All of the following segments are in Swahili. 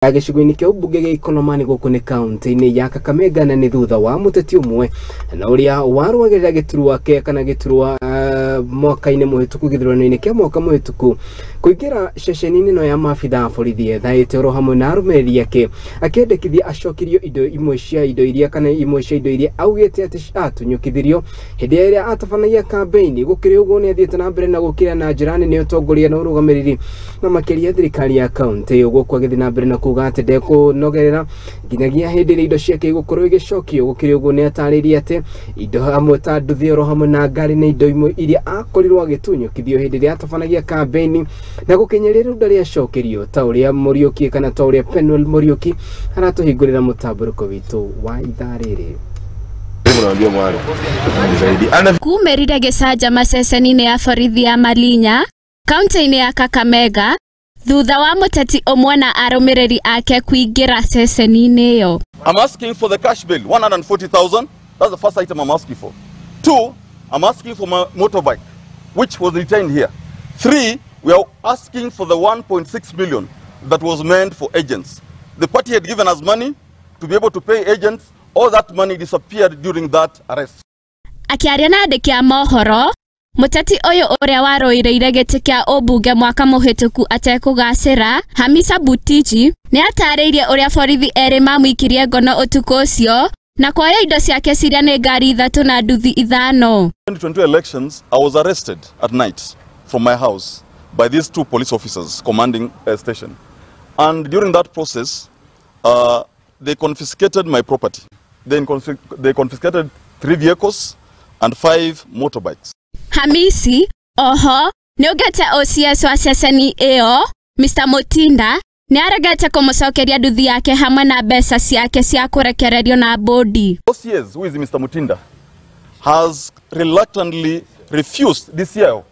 agicigo-ini kia ubunge gia Ikolomani guku ni kaunti-ini ya Kakamega na ni thutha wa muteti umwe na uria warwagirira giturwa ke kana giturwa mwaka-ini muhituku githurano-ini kia mwaka muhituku kuingira ceceniini no ya maabitha borithi ethaite oro hamwe na arumiriri ake akendekithia acokirio indo imwe cia indo iria kana imwe cia indo iria augite ati atunyukithirio hindi iria atabanagia campaign gukiri uguo ni athiete na mbere na gukira na njira nene utongoria na urugamiriri na makiria thirikari ya kaunti uguo kwagithi na mbere na kuga ati ndekunogerera nginyagia hindi iria indo ciake igukorwo igicokio gukiri uguo ni atariria ati indo hamwe ta nduthi oro hamwe na ngari na indo imwe iria akorirwo agitunyukithio hindi iria atabanagia campaign na gukinyirira ndari acokirio ta uria Muriuki kana ta uria Penwell Muriuki aratuhingurira mutamburuko witu wa ithariri. Kumerire Gicanjama ceceniini ya borithi ya Malinya kaunti-ini ya Kakamega thutha wa muteti umwe na arumiriri ake kuingira ceceniini iyo. I'm asking for the cash bill 140,000. That's the first item I'm asking for. 2, I'm asking for my motorbike which was retained here. 3, we are asking for the 1.6 million that was meant for agents. The party had given us money to be able to pay agents. All that money disappeared during that arrest. Akiaria na andiki a mohoro, muteti uyu uria waroireire giti kia ubunge mwaka muhituku atekugacira, Hamisa Butiji ni atariirie uria borithi eri mamuikirie ngono utuku ucio na kuoya indo ciake ciria ni ngari 3 na nduthi 5. 2022 elections, I was arrested at night from my house by these 2 police officers commanding a station. And during that process, they confiscated my property. They confiscated 3 vehicles and 5 motorbikes. Hamisi, oho, niugete OCS wa ceceni iyo, Mr. Mutinda, ni aregete kumucokeria nduthi yake hamwe na mbeca ciake cia kurekererio na bodi. OCS, who is Mr. Mutinda, has reluctantly refused this year.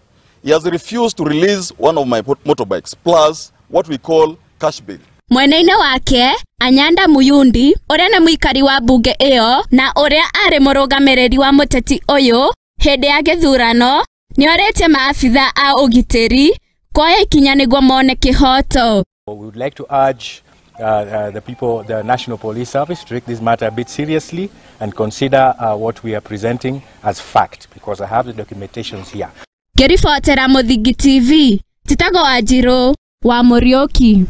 He has refused to release one of my motorbikes plus what we call cash bail. Mweneine wake Anyanda Muyundi uria ni muikari wa bunge iyo na uria ari murugamiriri wa muteti uyu hindi ya githurano ni orete maabitha a ugitiri kuoya ikinya niguo mone kihoto. We would like to urge the National Police Service to take this matter a bit seriously and consider what we are presenting as fact, because I have the documentations here. Gerifotera Muthingi TV, Titago Wanjiru wa Muriuki.